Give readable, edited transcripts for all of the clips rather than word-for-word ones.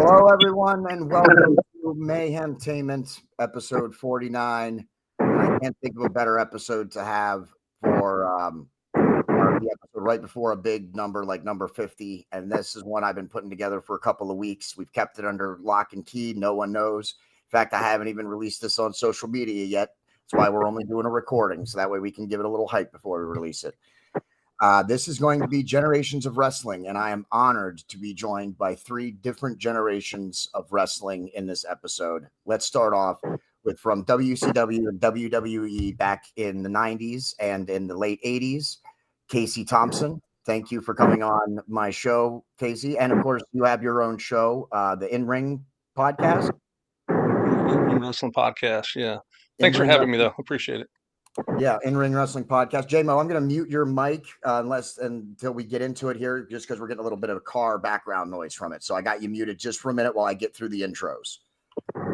Hello, everyone, and welcome to Mayhemtainment, episode 49. I can't think of a better episode to have for the episode right before a big number like number 50. And this is one I've been putting together for a couple of weeks. We've kept it under lock and key. No one knows. In fact, I haven't even released this on social media yet. That's why we're only doing a recording. So that way we can give it a little hype before we release it. This is going to be Generations of Wrestling, and I am honored to be joined by three different generations of wrestling in this episode. Let's start off with from WCW and WWE back in the 90s and in the late 80s, Casey Thompson. Thank you for coming on my show, Casey. And of course, you have your own show, the In-Ring podcast. In-Ring Wrestling Podcast, yeah. Thanks for having me, though. Appreciate it. Yeah, In-Ring Wrestling Podcast. J-Mo, I'm going to mute your mic until we get into it here, just because we're getting a little bit of a car background noise from it. So I got you muted just for a minute while I get through the intros.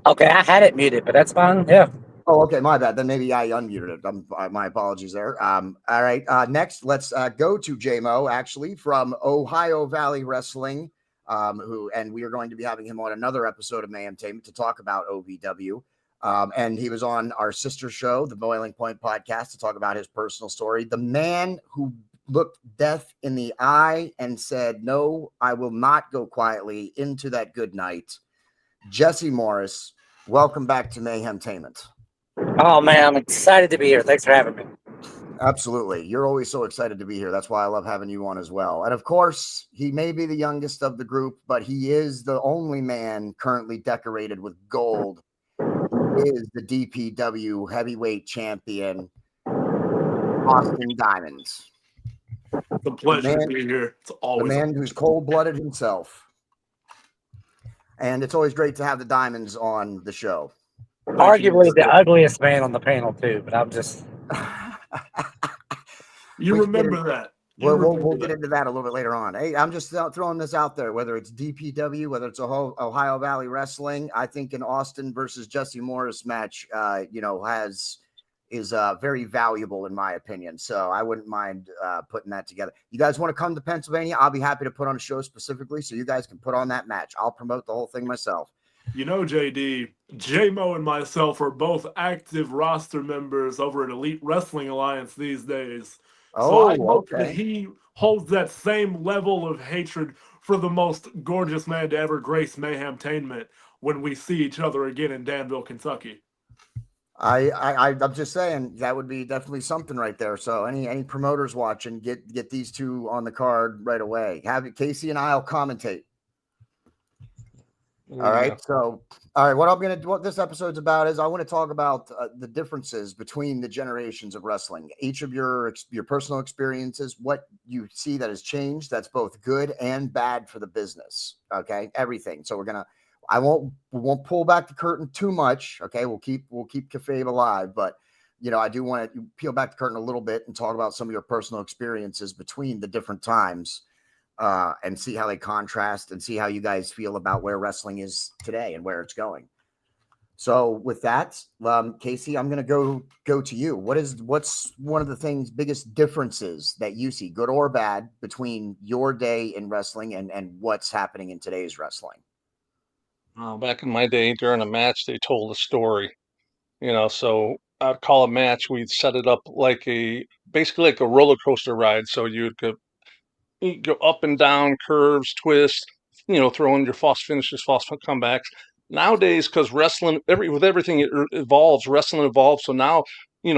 Okay, I had it muted, but that's fine. Yeah. Oh, okay, my bad. Then maybe I unmuted it. My apologies there. All right, next, let's go to J-Mo, actually, from Ohio Valley Wrestling, and we are going to be having him on another episode of Mayhemtainment to talk about OVW. And he was on our sister show, the Boiling Point podcast, to talk about his personal story. The man who looked death in the eye and said, "No, I will not go quietly into that good night." Jesse Morris, welcome back to Mayhemtainment. Oh, man, I'm excited to be here. Thanks for having me. Absolutely. You're always so excited to be here. That's why I love having you on as well. And of course, he may be the youngest of the group, but he is the only man currently decorated with gold. Is the DPW heavyweight champion, Austin Diamonds. It's a pleasure to be here. It's always the man who's cold-blooded himself. And it's always great to have the Diamonds on the show. Arguably the ugliest man on the panel, too, but I'm just... You remember that. We'll get into that a little bit later on. Hey, I'm just throwing this out there, whether it's DPW, whether it's Ohio Valley Wrestling. I think an Austin versus Jesse Morris match, is very valuable in my opinion. So I wouldn't mind putting that together. You guys want to come to Pennsylvania? I'll be happy to put on a show specifically so you guys can put on that match. I'll promote the whole thing myself. You know, JD, J-Mo and myself are both active roster members over at Elite Wrestling Alliance these days. So I hope that he holds that same level of hatred for the most gorgeous man to ever grace Mayhemtainment when we see each other again in Danville, Kentucky. I'm just saying that would be definitely something right there. So any promoters watching, get these two on the card right away. Have it, Casey and I'll commentate. All right. So, all right. What this episode's about is I want to talk about the differences between the generations of wrestling. Each of your personal experiences, what you see that has changed. That's both good and bad for the business. Okay, everything. So we won't pull back the curtain too much. Okay, we'll keep kayfabe alive, but I do want to peel back the curtain a little bit and talk about some of your personal experiences between the different times. And see how they contrast and see how you guys feel about where wrestling is today and where it's going. So with that, Casey, I'm going to go to you. What's one of the biggest differences that you see, good or bad, between your day in wrestling and what's happening in today's wrestling? Back in my day, during a match, they told a story, so I'd call a match. We'd set it up basically like a roller coaster ride. So you go up and down, curves, twists, throw in your false finishes, false comebacks. Nowadays, because wrestling, with everything it evolves, wrestling evolves. So now,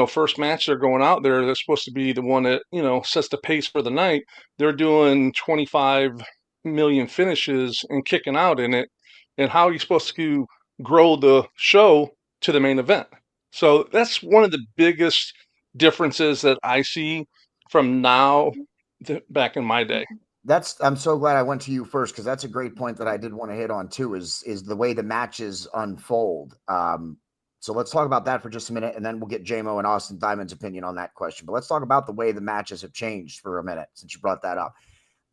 first match they're going out there, they're supposed to be the one that, sets the pace for the night. They're doing 25 million finishes and kicking out in it. And how are you supposed to grow the show to the main event? So that's one of the biggest differences that I see from now to back in my day. I'm so glad I went to you first, because that's a great point that I did want to hit on too, is the way the matches unfold. So let's talk about that for just a minute, and then we'll get JMO and Austin Diamond's opinion on that question. But let's talk about the way the matches have changed for a minute, since you brought that up.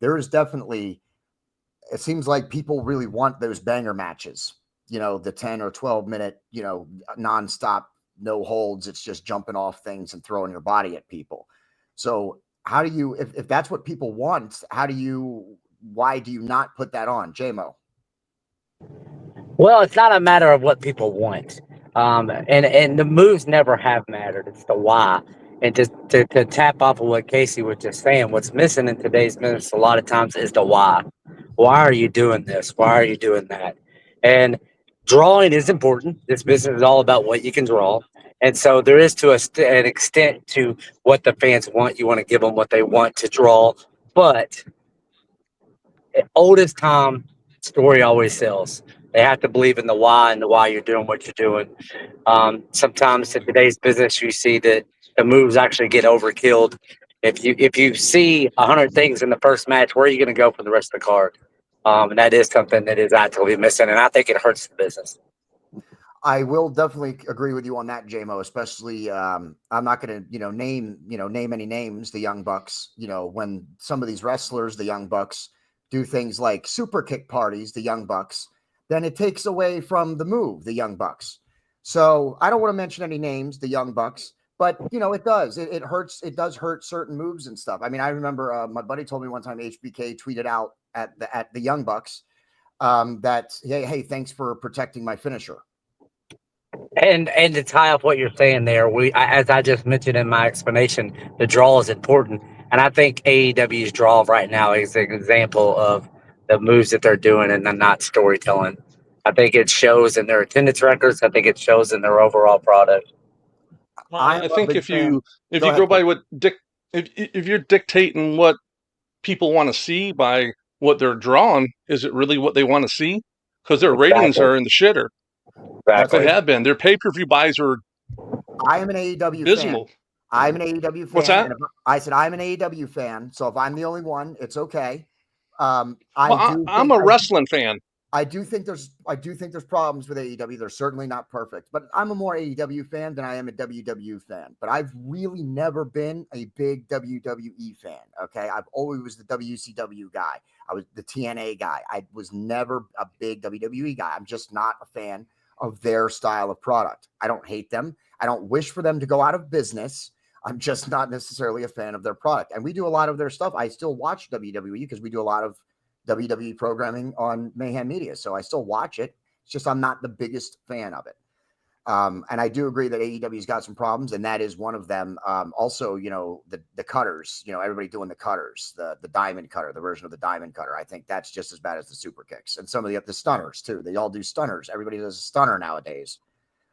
There is definitely, it seems like people really want those banger matches, the 10 or 12 minute, nonstop, no holds. It's just jumping off things and throwing your body at people. So how do you, if that's what people want, why do you not put that on, JMO? Well, it's not a matter of what people want. And the moves never have mattered. It's the why. And to tap off of what Casey was just saying, what's missing in today's business a lot of times is the why. Why are you doing this? Why are you doing that? And drawing is important. This business is all about what you can draw. And so there is to an extent to what the fans want. You want to give them what they want to draw. But oldest time, story always sells. They have to believe in the why and the why you're doing what you're doing. Sometimes in today's business, you see that the moves actually get overkilled. If you see 100 things in the first match, where are you going to go for the rest of the card? And that is something that is actually missing, and I think it hurts the business. I will definitely agree with you on that, JMO, especially I'm not going to, name any names, the Young Bucks, when some of these wrestlers, the Young Bucks, do things like super kick parties, the Young Bucks, then it takes away from the move, the Young Bucks. So I don't want to mention any names, the Young Bucks, but it does. It hurts. It does hurt certain moves and stuff. I mean, I remember my buddy told me one time HBK tweeted out at the Young Bucks that, hey, thanks for protecting my finisher. And to tie up what you're saying there, as I just mentioned in my explanation, the draw is important. And I think AEW's draw right now is an example of the moves that they're doing and not storytelling. I think it shows in their attendance records. I think it shows in their overall product. Well, I think if you go by if you're dictating what people want to see by what they're drawing, is it really what they want to see? Because their ratings are in the shitter. Exactly. They have been. Their pay-per-view buys are I am an AEW dismal. fan. I'm an AEW fan. What's that? I said I'm an AEW fan, so if I'm the only one, it's okay. I'm a wrestling fan. I do think there's problems with AEW. They're certainly not perfect, but I'm a more AEW fan than I am a WWE fan. But I've really never been a big WWE fan. Okay, I've always was the WCW guy. I was the TNA guy. I was never a big WWE guy. I'm just not a fan of their style of product. I don't hate them. I don't wish for them to go out of business. I'm just not necessarily a fan of their product. And we do a lot of their stuff. I still watch WWE because we do a lot of WWE programming on Mayhem Media. So I still watch it. It's just I'm not the biggest fan of it. And I do agree that AEW's got some problems, and that is one of them. Also, the cutters, everybody doing the cutters, the diamond cutter, the version of the diamond cutter. I think that's just as bad as the super kicks. And some of the stunners too. They all do stunners. Everybody does a stunner nowadays.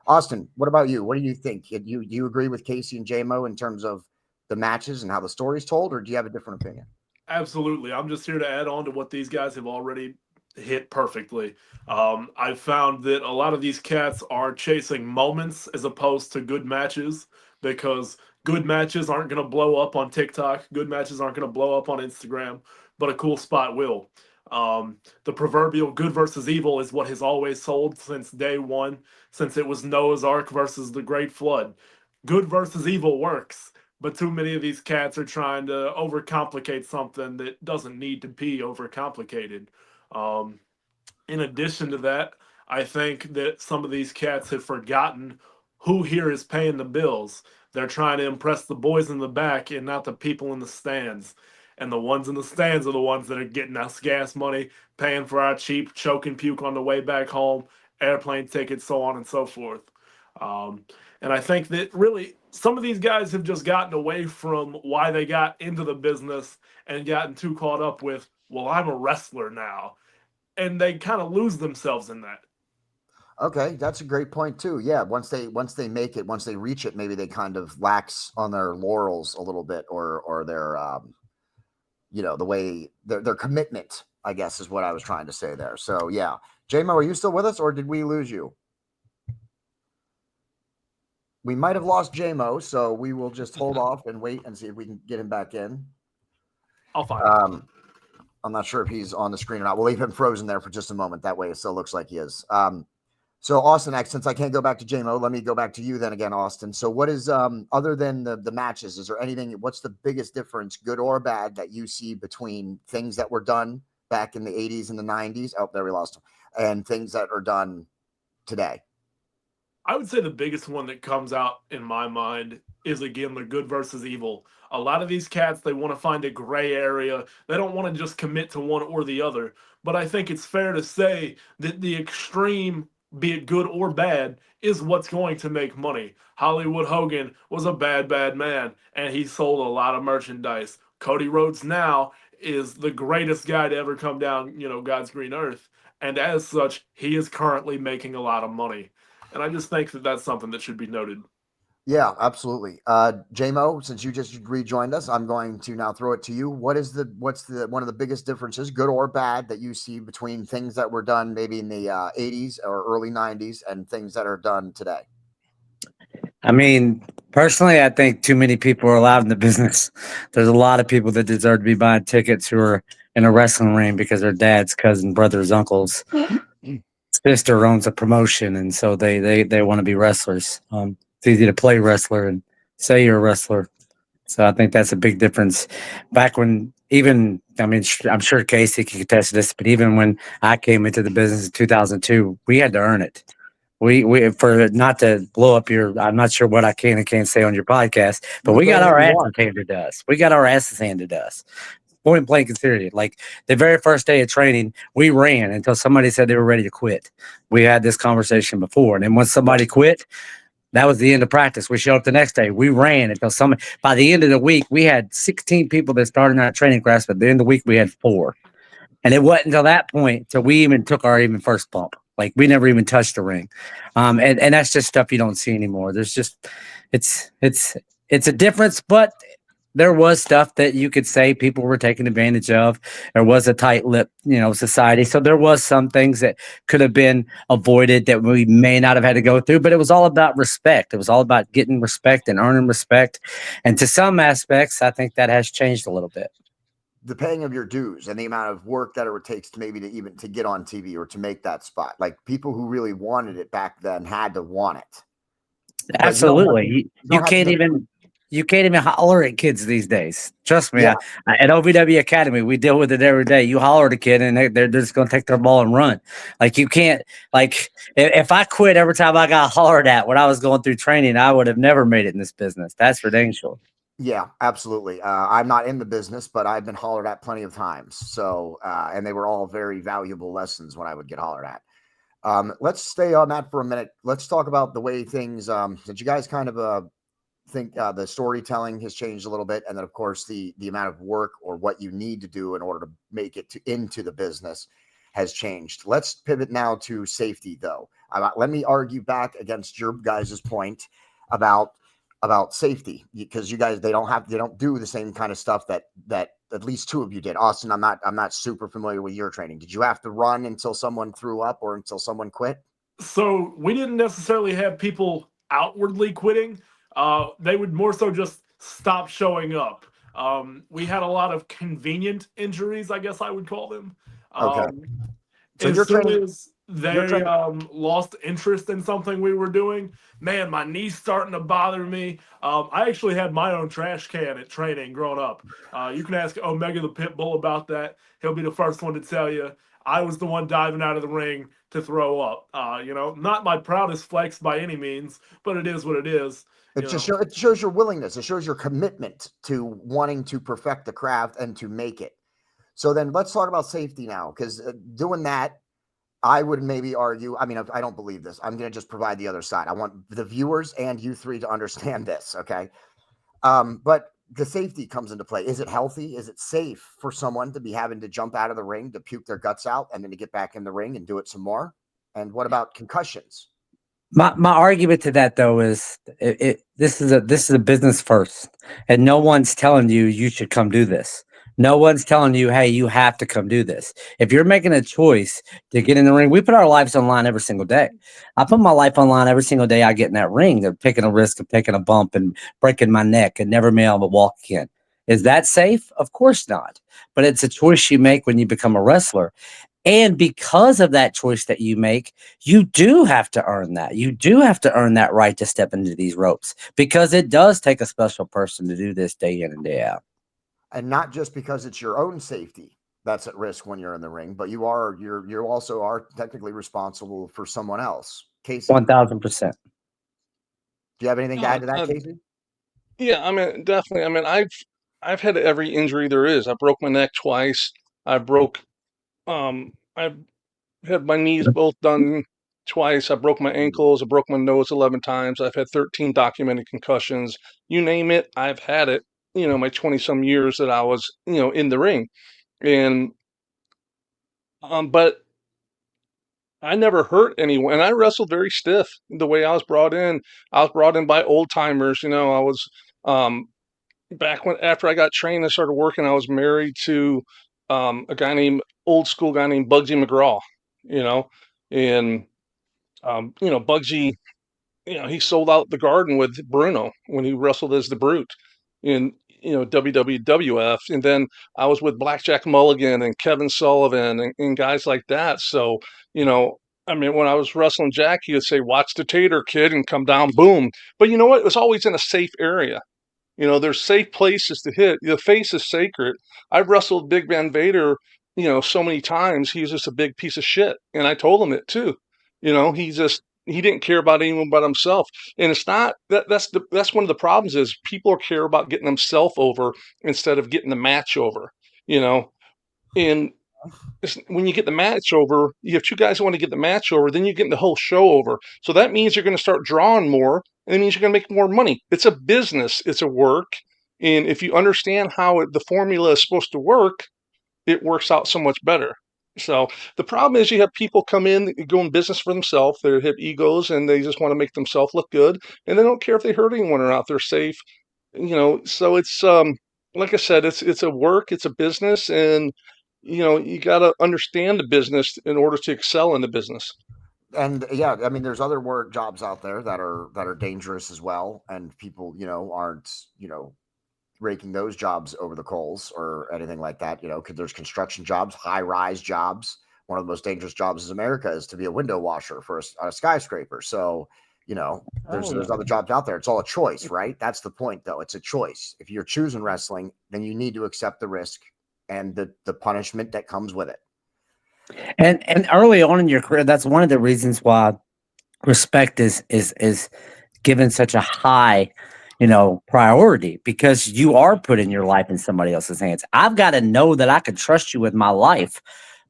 Austin, what about you? What do you think? Do you agree with Casey and JMO in terms of the matches and how the story's told, or do you have a different opinion? Absolutely. I'm just here to add on to what these guys have already hit perfectly. I've found that a lot of these cats are chasing moments as opposed to good matches, because good matches aren't going to blow up on TikTok. Good matches aren't going to blow up on Instagram, but a cool spot will. The proverbial good versus evil is what has always sold since day one, since it was Noah's Ark versus the Great Flood. Good versus evil works, but too many of these cats are trying to overcomplicate something that doesn't need to be overcomplicated. In addition to that, I think that some of these cats have forgotten who here is paying the bills. They're trying to impress the boys in the back and not the people in the stands. And the ones in the stands are the ones that are getting us gas money, paying for our cheap choke and puke on the way back home, airplane tickets, so on and so forth. And I think that really some of these guys have just gotten away from why they got into the business and gotten too caught up with, well, I'm a wrestler now. And they kind of lose themselves in that. Okay, that's a great point too. Yeah, once they make it, once they reach it, maybe they kind of lax on their laurels a little bit, or their the way their commitment, I guess, is what I was trying to say there. So yeah, J-Mo, are you still with us, or did we lose you? We might have lost J-Mo, so we will just hold off and wait and see if we can get him back in. I'll find him. I'm not sure if he's on the screen or not. We'll leave him frozen there for just a moment. That way it still looks like he is. So Austin, since I can't go back to J-Mo, let me go back to you then again, Austin. So what is, other than the matches, is there anything, what's the biggest difference, good or bad, that you see between things that were done back in the 80s and the 90s? Oh, there we lost him. And things that are done today? I would say the biggest one that comes out in my mind is, again, the good versus evil. A lot of these cats, they want to find a gray area. They don't want to just commit to one or the other. But I think it's fair to say that the extreme, be it good or bad, is what's going to make money. Hollywood Hogan was a bad, bad man, and he sold a lot of merchandise. Cody Rhodes now is the greatest guy to ever come down, God's green earth. And as such, he is currently making a lot of money. And I just think that that's something that should be noted. Yeah, absolutely. J-Mo, since you just rejoined us, I'm going to now throw it to you. What's one of the biggest differences, good or bad, that you see between things that were done maybe in the 80s or early 90s and things that are done today? I mean, personally, I think too many people are allowed in the business. There's a lot of people that deserve to be buying tickets who are in a wrestling ring because their dad's cousin, brothers, uncles, sister owns a promotion, and so they want to be wrestlers. It's easy to play wrestler and say you're a wrestler. So I think that's a big difference. Back when I'm sure Casey can attest to this, but even when I came into the business in 2002, we had to earn it. We for not to blow up I'm not sure what I can and can't say on your podcast, but we got our asses handed to us. We got our asses handed to us. Point blank and serious. Like the very first day of training, we ran until somebody said they were ready to quit. We had this conversation before. And then once somebody quit, that was the end of practice. We showed up the next day. We ran until by the end of the week, we had 16 people that started in our training class, but at the end of the week, we had 4. And it wasn't until that point till we even took our first bump. Like we never even touched the ring. And that's just stuff you don't see anymore. There's just, it's a difference, but there was stuff that you could say people were taking advantage of. There was a tight-lipped, society. So there was some things that could have been avoided that we may not have had to go through, but it was all about respect. It was all about getting respect and earning respect. And to some aspects, I think that has changed a little bit. The paying of your dues and the amount of work that it takes to maybe to get on TV or to make that spot. Like people who really wanted it back then had to want it. Absolutely. You can't even holler at kids these days. Trust me. Yeah. At OVW Academy, we deal with it every day. You holler at a kid and they're just going to take their ball and run. Like you can't, if I quit every time I got hollered at when I was going through training, I would have never made it in this business. That's for dang sure. Yeah, absolutely. I'm not in the business, but I've been hollered at plenty of times. So, and they were all very valuable lessons when I would get hollered at. Let's stay on that for a minute. Let's talk about the way things, that you guys kind of, think the storytelling has changed a little bit, and then of course the amount of work or what you need to do in order to make it into the business has changed. Let's pivot now to safety, though. Let me argue back against your guys' point about safety, because you guys they don't do the same kind of stuff that at least 2 of you did. Austin, I'm not super familiar with your training. Did you have to run until someone threw up or until someone quit? So we didn't necessarily have people outwardly quitting. They would more so just stop showing up. We had a lot of convenient injuries, I guess I would call them. Okay. So as soon as they lost interest in something we were doing, man, my knee's starting to bother me. I actually had my own trash can at training growing up. You can ask Omega the Pitbull about that. He'll be the first one to tell you. I was the one diving out of the ring to throw up. Not my proudest flex by any means, but it is what it is. It shows your willingness. It shows your commitment to wanting to perfect the craft and to make it. So then let's talk about safety now, because doing that, I would maybe argue, I don't believe this. I'm going to just provide the other side. I want the viewers and you 3 to understand this. Okay. But the safety comes into play. Is it healthy? Is it safe for someone to be having to jump out of the ring to puke their guts out and then to get back in the ring and do it some more? And what about concussions? My argument to that though is this is a business first, and no one's telling you should come do this. No one's telling you, hey, you have to come do this. If you're making a choice to get in the ring, we put our lives online every single day. I put my life online every single day I get in that ring. They're taking a risk of taking a bump and breaking my neck and never being able to walk again. Is that safe? Of course not. But it's a choice you make when you become a wrestler. And because of that choice that you make, you do have to earn that. You do have to earn that right to step into these ropes, because it does take a special person to do this day in and day out. And not just because it's your own safety that's at risk when you're in the ring, but you also are technically responsible for someone else. Casey, 1000%. Do you have anything to add to that, Casey? Yeah, I mean, definitely. I mean, I've had every injury there is. I broke my neck twice. I've had my knees both done twice. I broke my ankles. I broke my nose 11 times. I've had 13 documented concussions. You name it, I've had it. My 20 some years that I was, in the ring, and but I never hurt anyone. And I wrestled very stiff. The way I was brought in, by old timers. I was back after I got trained and started working. I was married to old school guy named Bugsy McGraw. You know, and Bugsy, he sold out the Garden with Bruno when he wrestled as the Brute in WWF, and then I was with Blackjack Mulligan and Kevin Sullivan and guys like that. So I mean, when I was wrestling Jack, he would say, "Watch the tater, kid," and come down, boom. But you know what? It was always in a safe area. There's safe places to hit. The face is sacred. I've wrestled Big Van Vader, so many times. He's just a big piece of shit, and I told him it too. He didn't care about anyone but himself. And it's not that's one of the problems is people care about getting themselves over instead of getting the match over. You know, and when you get the match over, you have two guys who want to get the match over, then you're getting the whole show over. So that means you're going to start drawing more, and it means you're going to make more money. It's a business, it's a work. And if you understand how the formula is supposed to work, it works out so much better. So the problem is you have people come in, go in business for themselves. They have egos and they just want to make themselves look good. And they don't care if they hurt anyone or not. They're safe. So it's like I said, it's a work, it's a business, and you got to understand the business in order to excel in the business. And yeah, I mean, there's other work jobs out there that are dangerous as well, and people aren't raking those jobs over the coals or anything like that. Because there's construction jobs, high-rise jobs. One of the most dangerous jobs in America is to be a window washer for a skyscraper. So there's other jobs out there. It's all a choice, right? That's the point, though. It's a choice. If you're choosing wrestling, then you need to accept the risk and the punishment that comes with it. And early on in your career, that's one of the reasons why respect is given such a high, priority, because you are putting your life in somebody else's hands. I've got to know that I can trust you with my life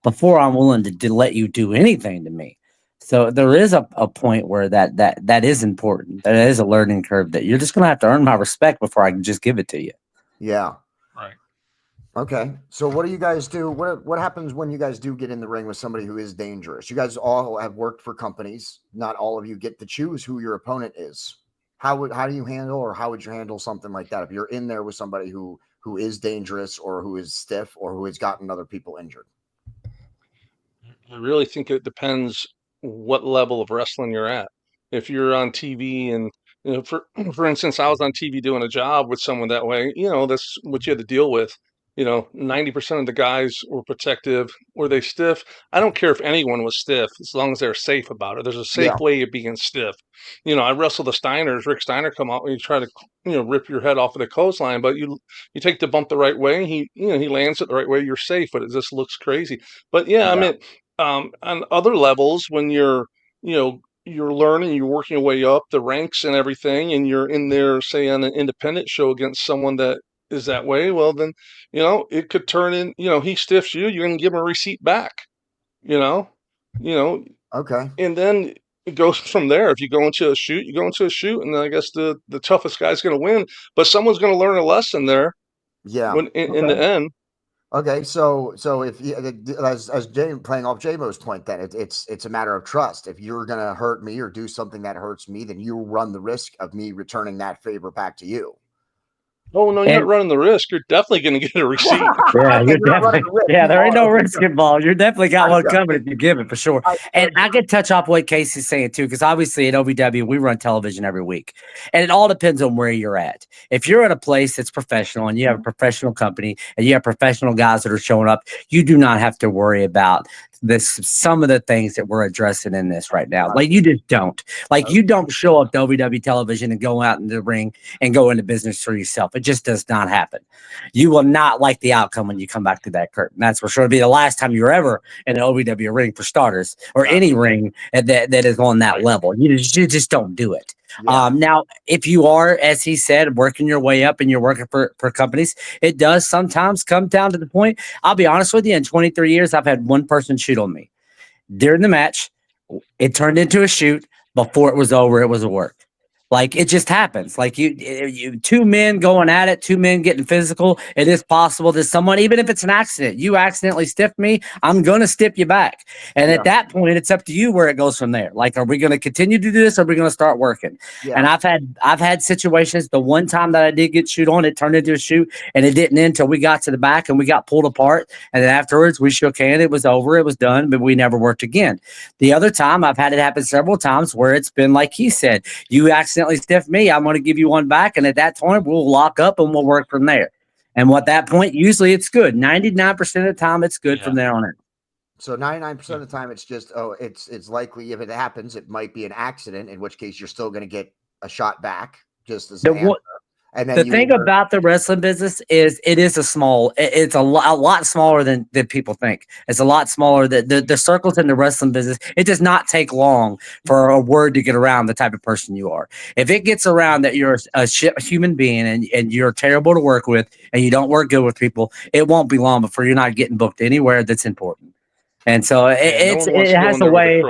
before I'm willing to let you do anything to me. So there is a point where that is important. That is a learning curve that you're just going to have to earn my respect before I can just give it to you. Yeah. Right. Okay. So what do you guys do? What happens when you guys do get in the ring with somebody who is dangerous? You guys all have worked for companies. Not all of you get to choose who your opponent is. How do you handle, or how would you handle something like that if you're in there with somebody who is dangerous or who is stiff or who has gotten other people injured? I really think it depends what level of wrestling you're at. If you're on TV and for instance, I was on TV doing a job with someone that way, that's what you had to deal with. 90% of the guys were protective. Were they stiff? I don't care if anyone was stiff as long as they're safe about it. There's a safe way of being stiff. I wrestled the Steiners. Rick Steiner come out and you try to rip your head off of the clothesline, but you take the bump the right way. He lands it the right way. You're safe, but it just looks crazy. But I mean, on other levels, when you're learning, you're working your way up the ranks and everything, and you're in there, say, on an independent show against someone that is that way, well, then, it could turn in, he stiffs you, you're going to give him a receipt back, Okay. And then it goes from there. If you go into a shoot, you go into a shoot, and then I guess the toughest guy's going to win, but someone's going to learn a lesson there. Yeah. In the end. Okay, so if as Jay playing off J-Mo's point, then it's a matter of trust. If you're gonna hurt me or do something that hurts me, then you run the risk of me returning that favor back to you. Oh no, you're not running the risk. You're definitely going to get a receipt. Yeah, you're definitely. Yeah, there ain't no risk involved. You're definitely got one coming if you give it for sure. And I could touch off what Casey's saying too, because obviously at OVW we run television every week, and it all depends on where you're at. If you're at a place that's professional and you have a professional company and you have professional guys that are showing up, you do not have to worry about some of the things that we're addressing in this right now. Like you just don't. Like you don't show up to OVW television and go out in the ring and go into business for yourself. It just does not happen. You will not like the outcome when you come back through that curtain. That's for sure. It'll be the last time you're ever in an OVW ring for starters, or any ring that is on that level. You just don't do it. Yeah. Now, if you are, as he said, working your way up and you're working for companies, it does sometimes come down to the point. I'll be honest with you, in 23 years, I've had one person shoot on me. During the match, it turned into a shoot. Before it was over, it was a work. Like it just happens. Like you two men going at it, two men getting physical. It is possible that someone, even if it's an accident, you accidentally stiff me, I'm gonna stiff you back. And at that point, it's up to you where it goes from there. Like, are we gonna continue to do this? Or are we gonna start working? Yeah. And I've had situations. The one time that I did get shoot on, it turned into a shoot, and it didn't end until we got to the back and we got pulled apart. And then afterwards, we shook hands. It was over. It was done. But we never worked again. The other time, I've had it happen several times where it's been like he said, you accidentally stiff me, I'm going to give you one back, and at that point we'll lock up and we'll work from there. And at that point, usually it's good. 99% of the time, it's good from there on in. So 99% of the time, it's just it's likely if it happens, it might be an accident, in which case you're still going to get a shot back. Just as and then the thing about the wrestling business is it's a lot smaller than people think. It's a lot smaller. The circles in the wrestling business, it does not take long for a word to get around the type of person you are. If it gets around that you're a human being and you're terrible to work with and you don't work good with people, it won't be long before you're not getting booked anywhere that's important. And so it has a way.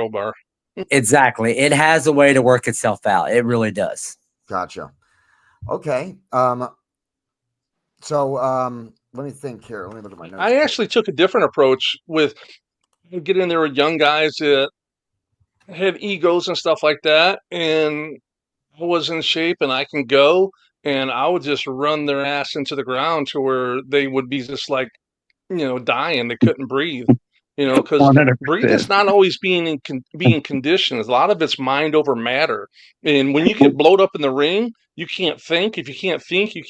Exactly. It has a way to work itself out. It really does. Gotcha. Okay. So let me think here. Let me look at my notes. I actually took a different approach with getting in there with young guys that had egos and stuff like that, and I was in shape and I can go, and I would just run their ass into the ground to where they would be just like, dying. They couldn't breathe. Because breathing's not always being conditioned. A lot of it's mind over matter. And when you get blowed up in the ring, you can't think. If you can't think, you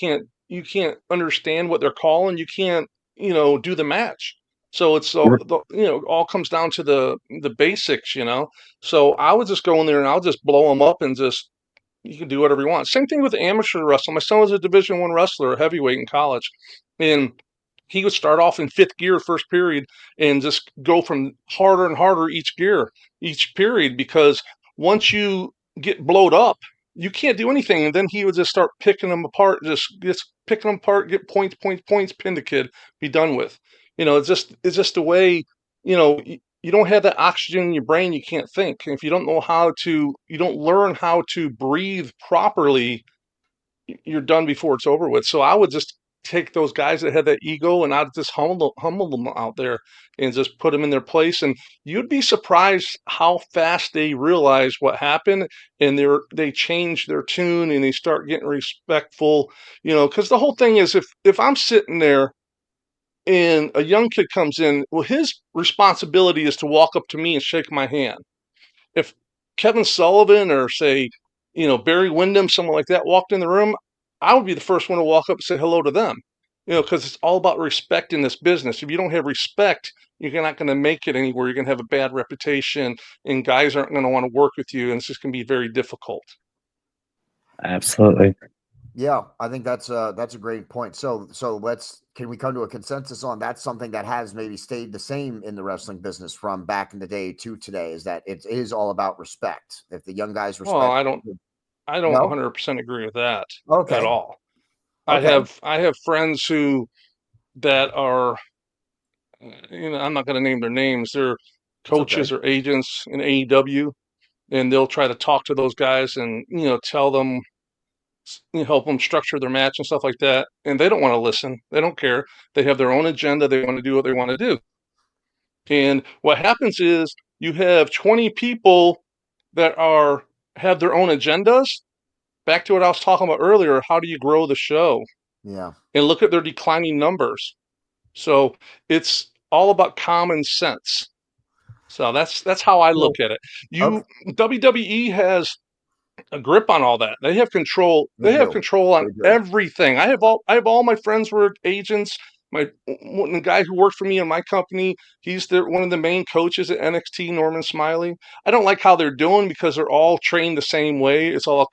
can't understand what they're calling. You can't, do the match. So it's all comes down to the basics, So I would just go in there and I'll just blow them up and you can do whatever you want. Same thing with amateur wrestling. My son was a Division I wrestler, a heavyweight in college, and he would start off in fifth gear, first period, and just go from harder and harder each period, because once you get blowed up, you can't do anything. And then he would just start picking them apart, just picking them apart, get points, pin the kid, be done with. It's just the way, you don't have that oxygen in your brain, you can't think. And if you don't you don't learn how to breathe properly, you're done before it's over with. So I would just take those guys that had that ego and I'd just humble them out there and just put them in their place. And you'd be surprised how fast they realize what happened, and they change their tune and they start getting respectful, because the whole thing is if I'm sitting there and a young kid comes in, well, his responsibility is to walk up to me and shake my hand. If Kevin Sullivan or say, Barry Windham, someone like that walked in the room, I would be the first one to walk up and say hello to them, because it's all about respect in this business. If you don't have respect, you're not going to make it anywhere. You're going to have a bad reputation and guys aren't going to want to work with you. And it's just going to be very difficult. Absolutely. Yeah, I think that's a great point. So can we come to a consensus on that's something that has maybe stayed the same in the wrestling business from back in the day to today, is that it is all about respect. If the young guys respect. Well, I don't 100% agree with that at all. Okay. I have friends that are, I'm not going to name their names. They're coaches or agents in AEW, and they'll try to talk to those guys and, tell them help them structure their match and stuff like that. And they don't want to listen. They don't care. They have their own agenda. They want to do what they want to do. And what happens is you have 20 people that have their own agendas. Back to what I was talking about earlier, how do you grow the show? Yeah. And look at their declining numbers. So it's all about common sense. So that's how I look at it. WWE has a grip on all that. They have control. They have control on everything. I have all my friends were agents. The guy who worked for me in my company, he's one of the main coaches at NXT, Norman Smiley. I don't like how they're doing because they're all trained the same way. It's all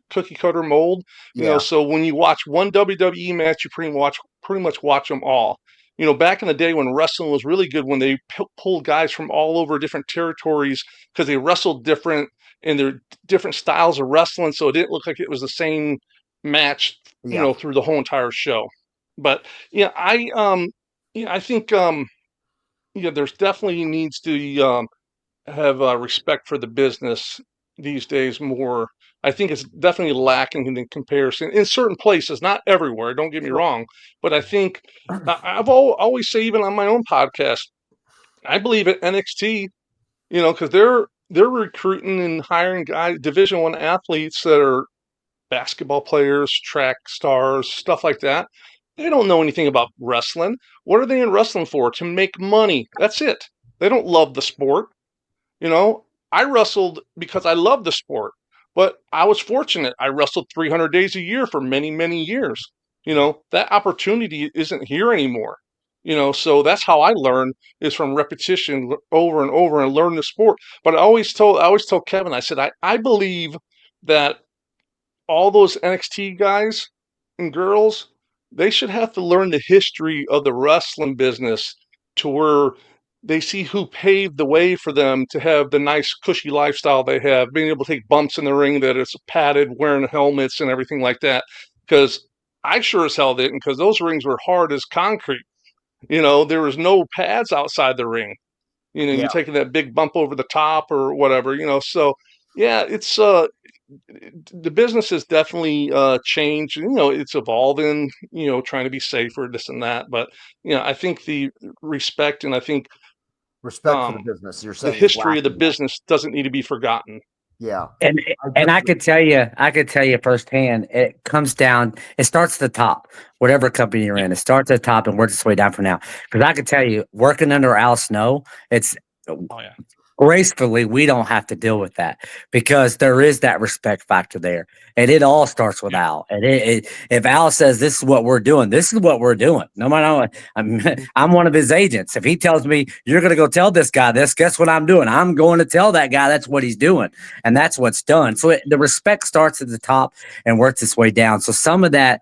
cookie cutter mold. So when you watch one WWE match, you pretty much watch them all. Back in the day when wrestling was really good, when they pulled guys from all over different territories because they wrestled different and they're different styles of wrestling, so it didn't look like it was the same match, through the whole entire show. But I think there's definitely needs to have respect for the business these days more. I think it's definitely lacking in comparison in certain places, not everywhere. Don't get me wrong, but I think I've always say, even on my own podcast, I believe at NXT, because they're recruiting and hiring guys, Division I athletes that are basketball players, track stars, stuff like that. They don't know anything about wrestling. What are they in wrestling for? To make money. That's it. They don't love the sport. I wrestled because I love the sport, but I was fortunate. I wrestled 300 days a year for many, many years. That opportunity isn't here anymore. So that's how I learn, is from repetition over and over and learn the sport. But I always told Kevin, I said, I believe that all those NXT guys and girls, they should have to learn the history of the wrestling business to where they see who paved the way for them to have the nice, cushy lifestyle they have, being able to take bumps in the ring that it's padded, wearing helmets and everything like that. Because I sure as hell didn't, because those rings were hard as concrete. There was no pads outside the ring. You're taking that big bump over the top or whatever, So, yeah, it's the business has definitely changed. It's evolving, trying to be safer, this and that. But, I think the respect, and I think respect for the business. You're saying the history of the business doesn't need to be forgotten. Yeah. And I could tell you firsthand, it comes down, it starts at the top, whatever company you're in, it starts at the top and works its way down from now. Because I could tell you, working under Al Snow, it's gracefully, we don't have to deal with that because there is that respect factor there. And it all starts with Al. And if Al says this is what we're doing, this is what we're doing. No matter what, I'm one of his agents. If he tells me you're going to go tell this guy this, guess what I'm doing? I'm going to tell that guy that's what he's doing. And that's what's done. So the respect starts at the top and works its way down. So some of that,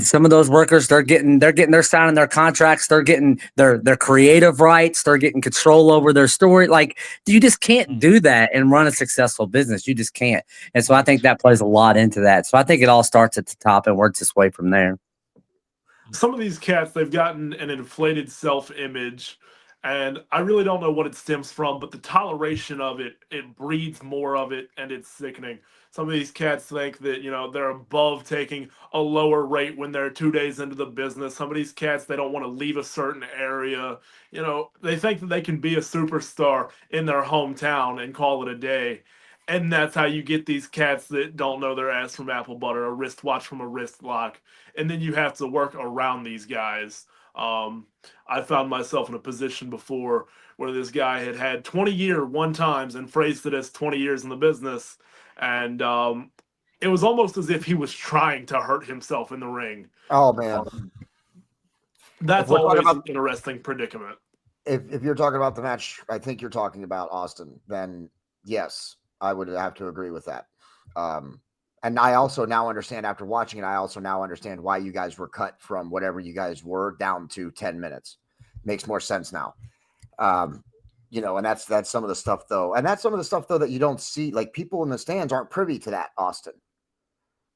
some of those workers, they're signing their contracts, they're getting their creative rights, they're getting control over their story. Like, you just can't do that and run a successful business. You just can't. And so I think that plays a lot into that. So I think it all starts at the top and works its way from there. Some of these cats, they've gotten an inflated self-image, and I really don't know what it stems from, but the toleration of it breeds more of it, and it's sickening. Some of these cats think that, they're above taking a lower rate when they're 2 days into the business. Some of these cats, they don't want to leave a certain area. They think that they can be a superstar in their hometown and call it a day. And that's how you get these cats that don't know their ass from apple butter, a wristwatch from a wrist lock. And then you have to work around these guys. I found myself in a position before where this guy had 20-year one times and phrased it as 20 years in the business. And it was almost as if he was trying to hurt himself in the ring. Oh, man. That's always an interesting predicament. If you're talking about the match I think you're talking about, Austin, then yes, I would have to agree with that. And I also now understand, after watching it, I also now understand why you guys were cut from whatever you guys were down to 10 minutes. Makes more sense now. And that's some of the stuff, though. And that's some of the stuff, though, that you don't see. Like, people in the stands aren't privy to that, Austin.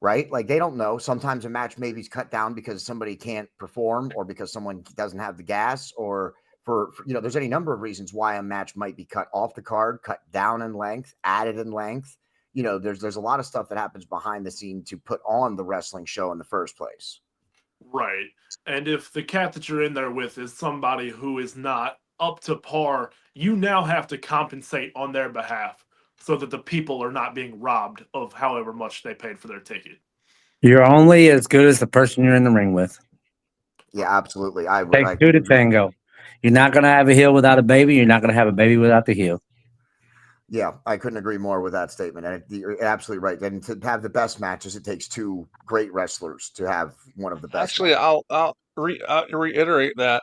Right? Like, they don't know. Sometimes a match maybe is cut down because somebody can't perform, or because someone doesn't have the gas, or for there's any number of reasons why a match might be cut off the card, cut down in length, added in length. there's a lot of stuff that happens behind the scene to put on the wrestling show in the first place. Right. And if the cat that you're in there with is somebody who is not up to par, you now have to compensate on their behalf so that the people are not being robbed of however much they paid for their ticket. You're only as good as the person you're in the ring with. Yeah, absolutely. Take two to tango. You're not going to have a heel without a baby. You're not going to have a baby without the heel. Yeah, I couldn't agree more with that statement. And you're absolutely right. And to have the best matches, it takes two great wrestlers to have one of the best. Actually, matches. I'll reiterate that.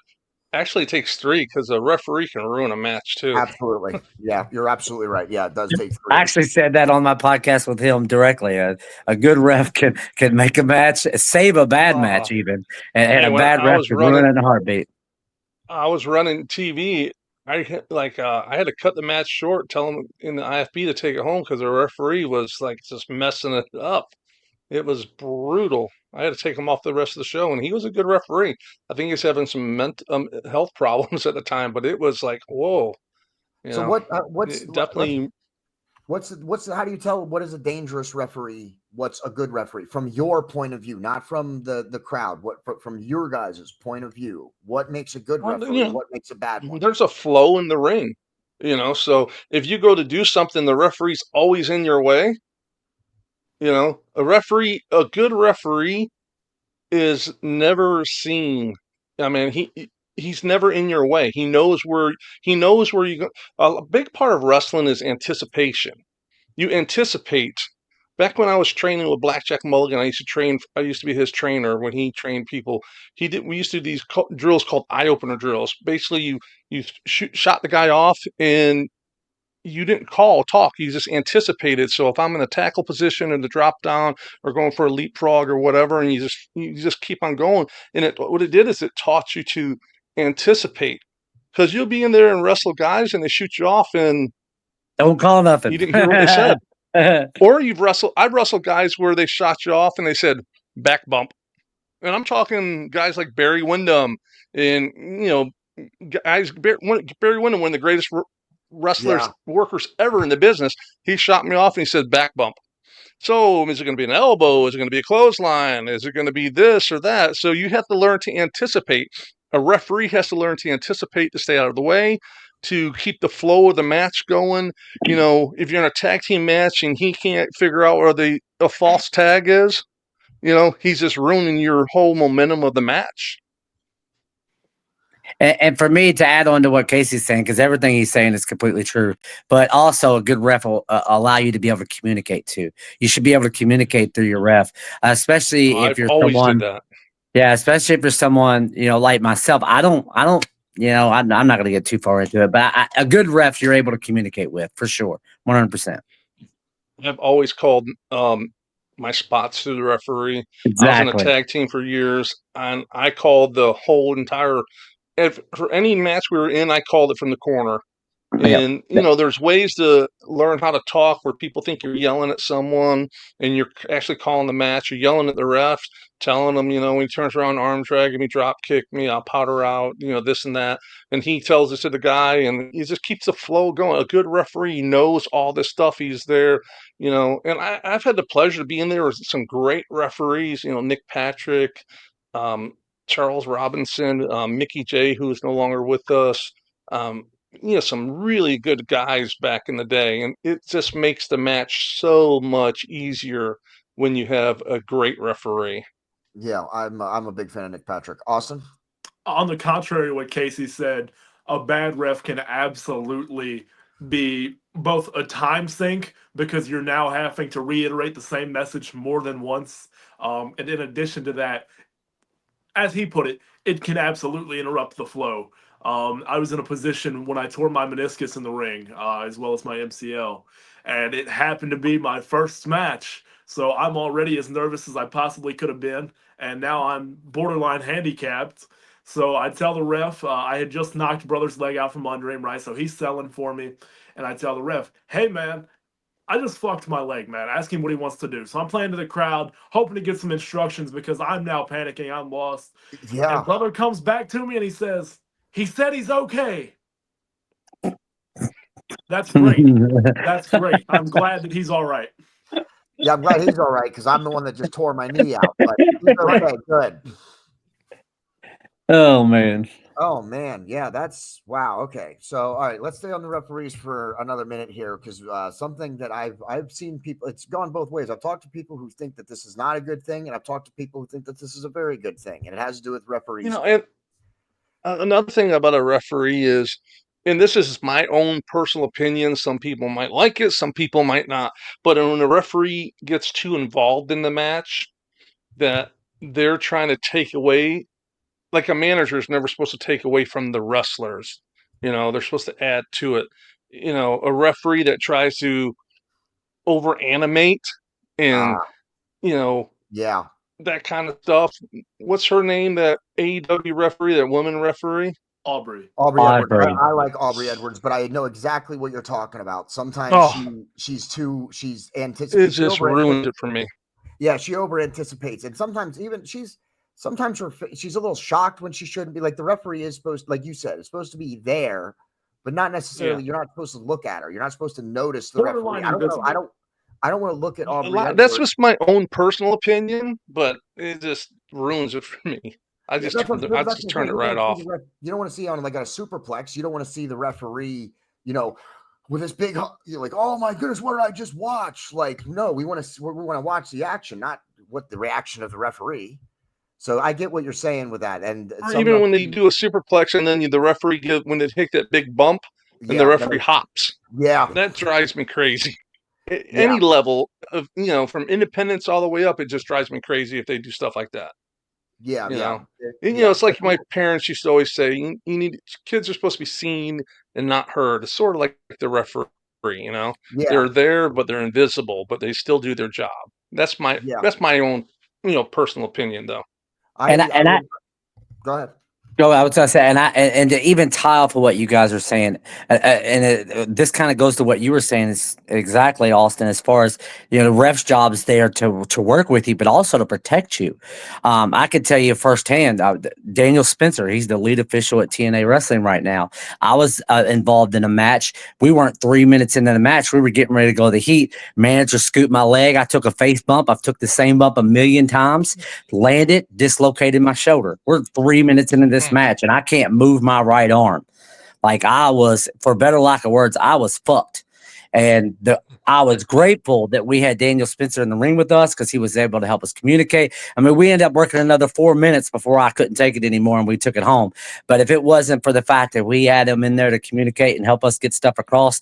Actually, it takes three because a referee can ruin a match too. Absolutely. Yeah, you're absolutely right. Yeah, it does take three. I actually said that on my podcast with him directly. A good ref can make a match, save a bad match even, and a bad ref can ruin it in a heartbeat. I was running TV. I had to cut the match short, tell him in the IFB to take it home because the referee was like just messing it up. It was brutal. I had to take him off the rest of the show, and he was a good referee. I think he was having some health problems at the time, but it was like, whoa. So what's definitely how do you tell what is a dangerous referee? What's a good referee from your point of view, not from the crowd? From your guys' point of view? What makes a good referee? What makes a bad one? There's a flow in the ring, So if you go to do something, the referee's always in your way. A good referee is never seen. I mean, he's never in your way. He knows where you go. A big part of wrestling is anticipation. You anticipate. Back when I was training with Blackjack Mulligan, I used to be his trainer when he trained people. We used to do these drills called eye opener drills. Basically, you shot the guy off and you didn't talk. You just anticipated. So if I'm in a tackle position in the drop down or going for a leapfrog or whatever, and you just keep on going. And what it did is it taught you to anticipate, because you'll be in there and wrestle guys and they shoot you off and don't call nothing. You didn't hear what they said. Or I've wrestled guys where they shot you off and they said back bump. And I'm talking guys like Barry Windham and, guys, Barry Windham, one of the greatest workers ever in the business. He shot me off and he said back bump. So is it going to be an elbow? Is it going to be a clothesline? Is it going to be this or that? So you have to learn to anticipate. A referee has to learn to anticipate to stay out of the way, to keep the flow of the match going. If you're in a tag team match and he can't figure out where a false tag is, he's just ruining your whole momentum of the match. And for me to add on to what Casey's saying, because everything he's saying is completely true, but also a good ref will allow you to be able to communicate too. You should be able to communicate through your ref, especially if you're someone. Did that. Yeah, especially if you're someone like myself. I'm not going to get too far into it, but a good ref you're able to communicate with for sure, 100%. I've always called my spots to the referee. Exactly. I was in a tag team for years, and I called the whole entire. For any match we were in, I called it from the corner. And, there's ways to learn how to talk where people think you're yelling at someone and you're actually calling the match. You're yelling at the refs, telling them, when he turns around, arm dragging me, drop kick me, I'll powder out, this and that. And he tells it to the guy and he just keeps the flow going. A good referee knows all this stuff. He's there, and I've had the pleasure to be in there with some great referees, Nick Patrick, Charles Robinson, Mickey J, who is no longer with us. Some really good guys back in the day, and it just makes the match so much easier when you have a great referee. Yeah, I'm a big fan of Nick Patrick. Austin? On the contrary to what Casey said, a bad ref can absolutely be both a time sink because you're now having to reiterate the same message more than once. And in addition to that, as he put it, it can absolutely interrupt the flow. I was in a position when I tore my meniscus in the ring, as well as my MCL, and it happened to be my first match. So I'm already as nervous as I possibly could have been, and now I'm borderline handicapped. So I tell the ref, I had just knocked brother's leg out from under him, right? So he's selling for me, and I tell the ref, hey, man, I just fucked my leg, man. Ask him what he wants to do. So I'm playing to the crowd, hoping to get some instructions because I'm now panicking. I'm lost. Yeah. And brother comes back to me and he said he's okay. That's great. That's great. I'm glad that he's all right. Yeah, I'm glad he's all right because I'm the one that just tore my knee out. But he's okay, Right. good. Oh man. Oh man, yeah, that's wow. Okay, so all right, let's stay on the referees for another minute here because something that I've seen people. It's gone both ways. I've talked to people who think that this is not a good thing, and I've talked to people who think that this is a very good thing, and it has to do with referees. You know, and another thing about a referee is, and this is my own personal opinion. Some people might like it, some people might not. But when a referee gets too involved in the match, that they're trying to take away, like a manager is never supposed to take away from the wrestlers. You know, they're supposed to add to it. You know, a referee that tries to over animate and, you know, yeah, that kind of stuff. What's her name? That AEW referee, that woman referee? Aubrey Edwards. Aubrey. I like Aubrey Edwards, but I know exactly what you're talking about. Sometimes she's anticipating. It just ruined it for me. Yeah, she over anticipates, and sometimes even she's a little shocked when she shouldn't be. Like the referee is supposed, like you said, is supposed to be there, but not necessarily. You're not supposed to look at her. You're not supposed to notice the referee. I don't want to look at Aubrey Edwards. That's just my own personal opinion, but it just ruins it for me. I just turn it right off. You don't want to see on like a superplex. You don't want to see the referee, you know, with this big, you're like, oh my goodness, what did I just watch? Like, no, we want to watch the action, not what the reaction of the referee. So I get what you're saying with that. And even when they do a superplex and then the referee when they take that big bump and the referee hops. Yeah, that drives me crazy. Any level of, you know, from independence all the way up, it just drives me crazy if they do stuff like that. Yeah, you know, it's like my parents used to always say, you need, kids are supposed to be seen and not heard. It's sort of like the referee, you know, they're there, but they're invisible, but they still do their job. That's my own, you know, personal opinion though. Go ahead. I was gonna say, and to even tie off of what you guys are saying, this kind of goes to what you were saying is exactly, Austin. As far as the ref's job is there to work with you, but also to protect you. I could tell you firsthand. Daniel Spencer, he's the lead official at TNA Wrestling right now. I was involved in a match. We weren't 3 minutes into the match. We were getting ready to go to the heat. Manager scooped my leg. I took a face bump. I've took the same bump a million times. Landed, dislocated my shoulder. We're 3 minutes into this match and I can't move my right arm. Like I was, for better lack of words, I was fucked. And I was grateful that we had Daniel Spencer in the ring with us because he was able to help us communicate. I mean, we ended up working another 4 minutes before I couldn't take it anymore and we took it home. But if it wasn't for the fact that we had him in there to communicate and help us get stuff across,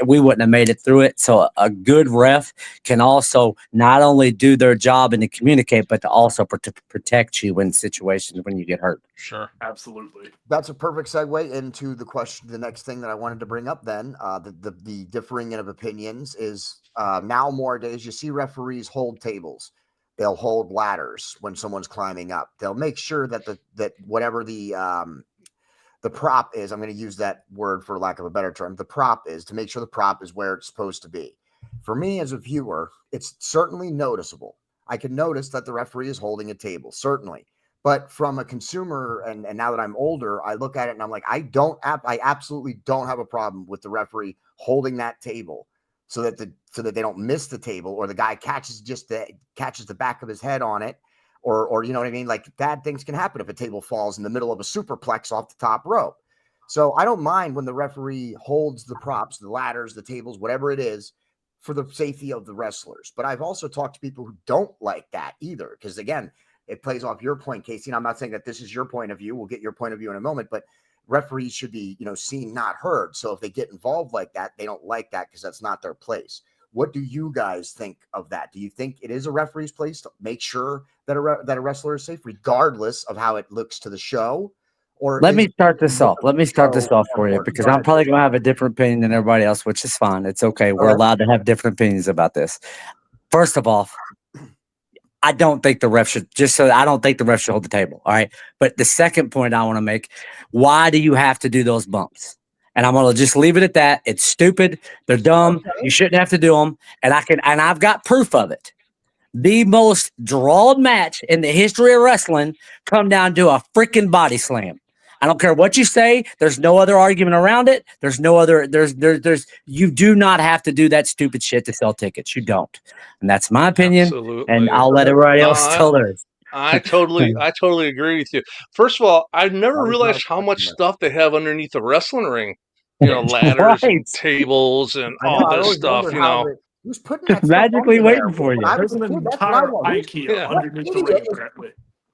we wouldn't have made it through it. So a good ref can also not only do their job and to communicate, but to also protect you in situations when you get hurt. Sure. Absolutely. That's a perfect segue into the next thing that I wanted to bring up then. The differing of opinions is now nowadays you see referees hold tables. They'll hold ladders when someone's climbing up. They'll make sure that that whatever the prop is, I'm going to use that word for lack of a better term, the prop is, to make sure the prop is where it's supposed to be. For me as a viewer, it's certainly noticeable. I can notice that the referee is holding a table, certainly. But from a consumer, and now that I'm older, I look at it and I'm like, I absolutely don't have a problem with the referee holding that table so that they don't miss the table, or the guy catches the back of his head on it, or you know what I mean? Like bad things can happen if a table falls in the middle of a superplex off the top rope. So I don't mind when the referee holds the props, the ladders, the tables, whatever it is, for the safety of the wrestlers. But I've also talked to people who don't like that either, because again, it plays off your point, Casey. And I'm not saying that this is your point of view. We'll get your point of view in a moment, but referees should be, seen, not heard. So if they get involved like that, they don't like that because that's not their place. What do you guys think of that? Do you think it is a referee's place to make sure that a wrestler is safe, regardless of how it looks to the show? Or let me start this off for you, because I'm probably going to have a different opinion than everybody else, which is fine. It's okay. We're allowed to have different opinions about this. First of all, I don't think the ref should hold the table. All right. But the second point I want to make, why do you have to do those bumps? And I'm going to just leave it at that. It's stupid. They're dumb. Okay. You shouldn't have to do them. And I've got proof of it. The most drawled match in the history of wrestling come down to a freaking body slam. I don't care what you say. There's no other argument around it. There's no other. You do not have to do that stupid shit to sell tickets. You don't, and that's my opinion. Absolutely. And I'll let everybody else tell theirs. I totally agree with you. First of all, I've never realized how much stuff they have underneath the wrestling ring. Ladders and tables and all this stuff. Who's putting that magically waiting for you? There's an entire IKEA underneath the ring, apparently.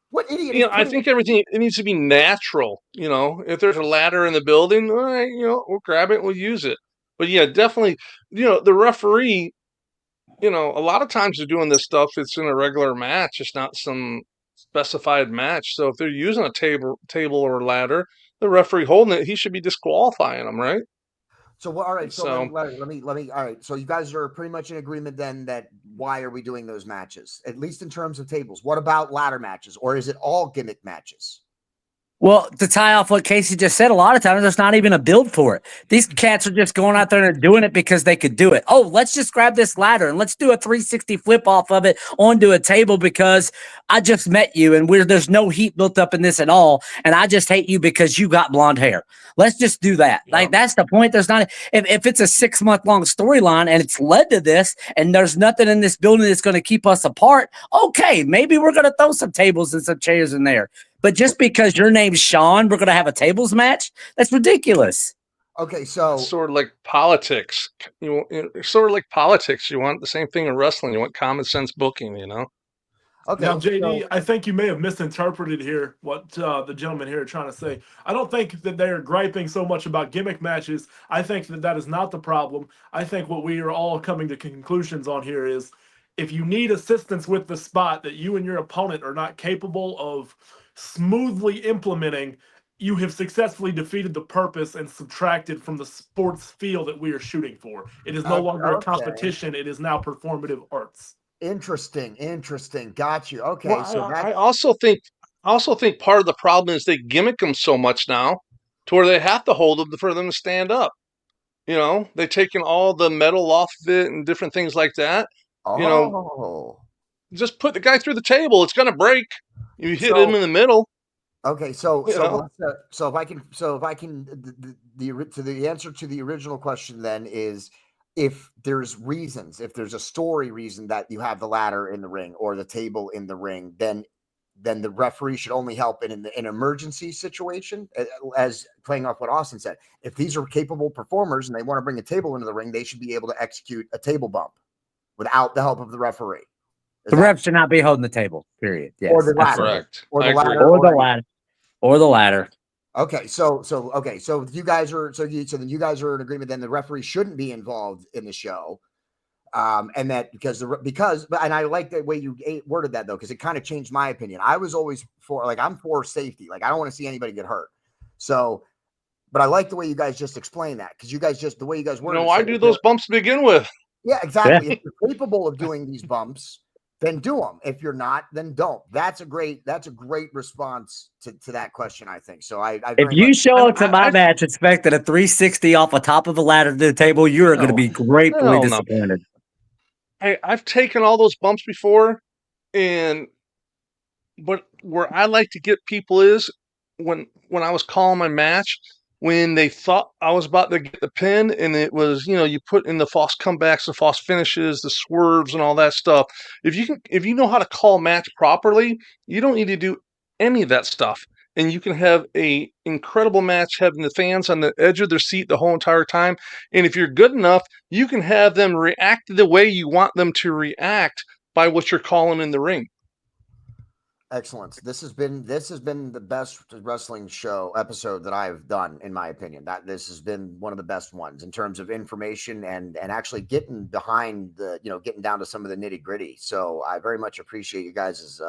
What idiot? I think everything it needs to be natural. If there's a ladder in the building, all right, we'll grab it, we'll use it. But yeah, definitely, the referee. A lot of times they're doing this stuff. It's in a regular match. It's not some specified match. So if they're using a table or ladder, the referee holding it, he should be disqualifying them, right? So all right. So let me. All right. So you guys are pretty much in agreement then that why are we doing those matches? At least in terms of tables. What about ladder matches, or is it all gimmick matches? Well, to tie off what Casey just said, a lot of times there's not even a build for it. These cats are just going out there and doing it because they could do it. Oh, let's just grab this ladder and let's do a 360 flip off of it onto a table because I just met you and there's no heat built up in this at all. And I just hate you because you got blonde hair. Let's just do that. Yeah. Like, that's the point. There's not, if it's a 6-month long storyline and it's led to this and there's nothing in this building that's going to keep us apart, okay, maybe we're going to throw some tables and some chairs in there. But just because your name's Sean, we're going to have a tables match? That's ridiculous. Okay, so sort of like politics. Sort of like politics. You want the same thing in wrestling. You want common sense booking. Okay. Now, JD, I think you may have misinterpreted here what the gentleman here are trying to say. I don't think that they are griping so much about gimmick matches. I think that is not the problem. I think what we are all coming to conclusions on here is if you need assistance with the spot that you and your opponent are not capable of smoothly implementing, you have successfully defeated the purpose and subtracted from the sports field that we are shooting for. It is no longer a competition. It is now performative arts. Interesting. Got you. Okay. Well, so I also think part of the problem is they gimmick them so much now to where they have to hold them for them to stand up. They've taken all the metal off of it and different things like that. Just put the guy through the table. It's going to break. You hit him in the middle. Okay, so if I can, the answer to the original question then is if there's a story reason that you have the ladder in the ring or the table in the ring, then the referee should only help in an emergency situation, as playing off what Austin said. If these are capable performers and they want to bring a table into the ring, they should be able to execute a table bump without the help of the referee. The ref should not be holding the table, period. Yes. Or the ladder. Correct. Or the ladder. Okay, so you guys are then you guys are in agreement then the referee shouldn't be involved in the show. And that because I like the way you worded that though, because it kind of changed my opinion. I was always I'm for safety. Like I don't want to see anybody get hurt. So but I like the way you guys just explained that because you guys the way you guys worded I do those bumps to begin with. Yeah, exactly. If you're capable of doing these bumps, then do them. If you're not, then don't. That's a great response to that question, I think. So if you show up to my match expecting a 360 off the top of a ladder to the table, you're going to be gratefully disappointed. I've taken all those bumps before, but where I like to get people is when I was calling my match, when they thought I was about to get the pin, and it was, you put in the false comebacks, the false finishes, the swerves, and all that stuff. If you know how to call a match properly, you don't need to do any of that stuff, and you can have a incredible match, having the fans on the edge of their seat the whole entire time. And if you're good enough, you can have them react the way you want them to react by what you're calling in the ring. Excellent. This has been the best wrestling show episode that I've done, in my opinion. That this has been one of the best ones in terms of information and actually getting behind getting down to some of the nitty gritty. So I very much appreciate you guys'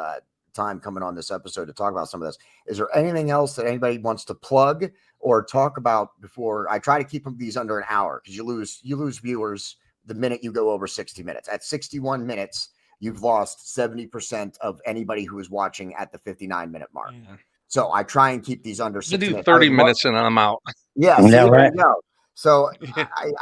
time coming on this episode to talk about some of this. Is there anything else that anybody wants to plug or talk about before? I try to keep these under an hour because you lose viewers the minute you go over 60 minutes. At 61 minutes. You've lost 70% of anybody who is watching at the 59-minute mark. Yeah. So I try and keep these under 60 minutes. 30 minutes and I'm out. Yeah, right. So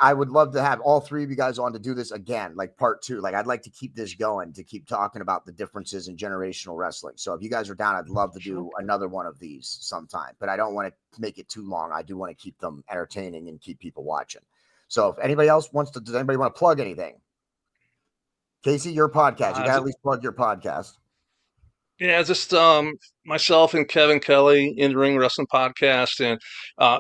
I would love to have all three of you guys on to do this again, like part 2. Like I'd like to keep this going, to keep talking about the differences in generational wrestling. So if you guys are down, I'd love to do another one of these sometime, but I don't want to make it too long. I do want to keep them entertaining and keep people watching. So if anybody else wants to, does anybody want to plug anything? Casey, your podcast, you got to at least plug your podcast. Yeah, just myself and Kevin Kelly, In the Ring Wrestling Podcast, and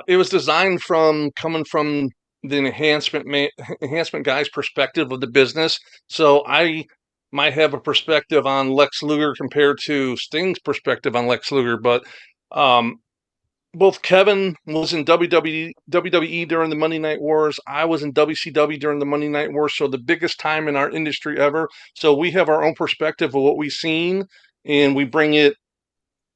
it was designed from coming from the enhancement guy's perspective of the business. So I might have a perspective on Lex Luger compared to Sting's perspective on Lex Luger, but both Kevin was in WWE during the Monday Night Wars. I was in WCW during the Monday Night Wars, so the biggest time in our industry ever. So we have our own perspective of what we've seen, and we bring it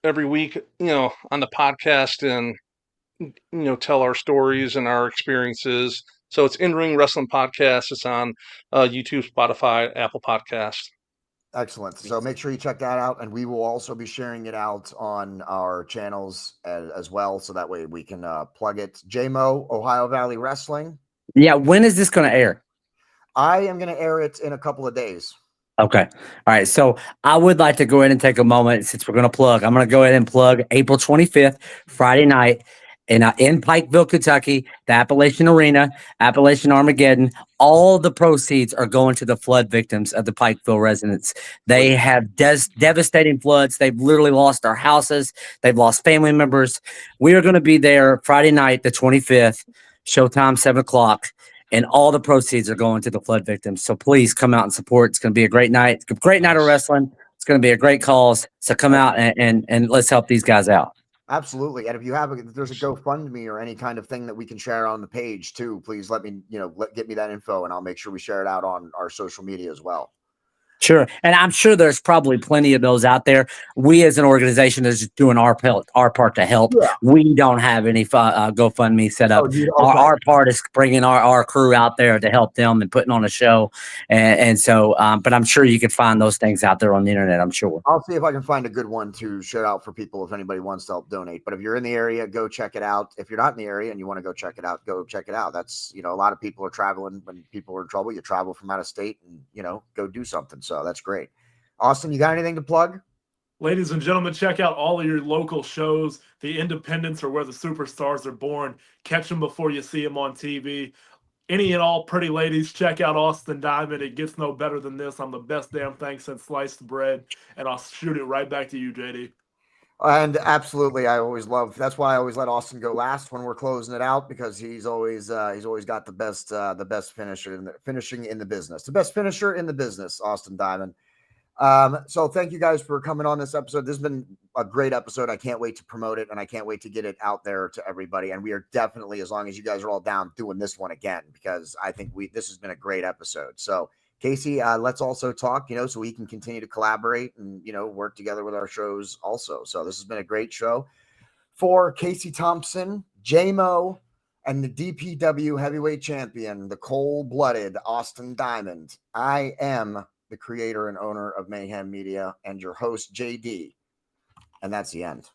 every week, on the podcast, and tell our stories and our experiences. So it's In Ring Wrestling Podcast. It's on YouTube, Spotify, Apple Podcasts. Excellent. So make sure you check that out, and we will also be sharing it out on our channels as well, so that way we can plug it. JMO, Ohio Valley Wrestling. Yeah, when is this going to air? I am going to air it in a couple of days. Okay. All right. So I would like to go ahead and take a moment, since we're going to plug. I'm going to go ahead and plug April 25th, Friday night, in Pikeville, Kentucky, the Appalachian Arena, Appalachian Armageddon. All the proceeds are going to the flood victims of the Pikeville residents. They have devastating floods. They've literally lost their houses. They've lost family members. We are going to be there Friday night, the 25th, showtime 7:00. And all the proceeds are going to the flood victims. So please come out and support. It's going to be a great night. It's a great night of wrestling. It's going to be a great cause. So come out and let's help these guys out. Absolutely. And if you have if there's a GoFundMe or any kind of thing that we can share on the page too, please let me, get me that info, and I'll make sure we share it out on our social media as well. Sure. And I'm sure there's probably plenty of those out there. We as an organization is just doing our part to help. Yeah. We don't have any GoFundMe set up. Okay. Our part is bringing our crew out there to help them and putting on a show. And so, but I'm sure you could find those things out there on the internet, I'm sure. I'll see if I can find a good one to share out for people if anybody wants to help donate. But if you're in the area, go check it out. If you're not in the area and you want to go check it out, go check it out. That's, a lot of people are traveling. When people are in trouble, you travel from out of state and, go do something. So that's great. Austin, you got anything to plug? Ladies and gentlemen, check out all of your local shows. The independents are where the superstars are born. Catch them before you see them on TV. Any and all pretty ladies, check out Austin Diamond. It gets no better than this. I'm the best damn thing since sliced bread. And I'll shoot it right back to you, JD. And absolutely, that's why I always let Austin go last when we're closing it out, because he's always got the best finishing in the business. The best finisher in the business, Austin Diamond. So thank you guys for coming on this episode. This has been a great episode. I can't wait to promote it, and I can't wait to get it out there to everybody. And we are definitely, as long as you guys are all down, doing this one again, because I think this has been a great episode. So Casey, let's also talk, so we can continue to collaborate and, work together with our shows also. So this has been a great show. For Casey Thompson, JMO, and the DPW Heavyweight Champion, the cold-blooded Austin Diamond, I am the creator and owner of Mayhem Media and your host, JD. And that's the end.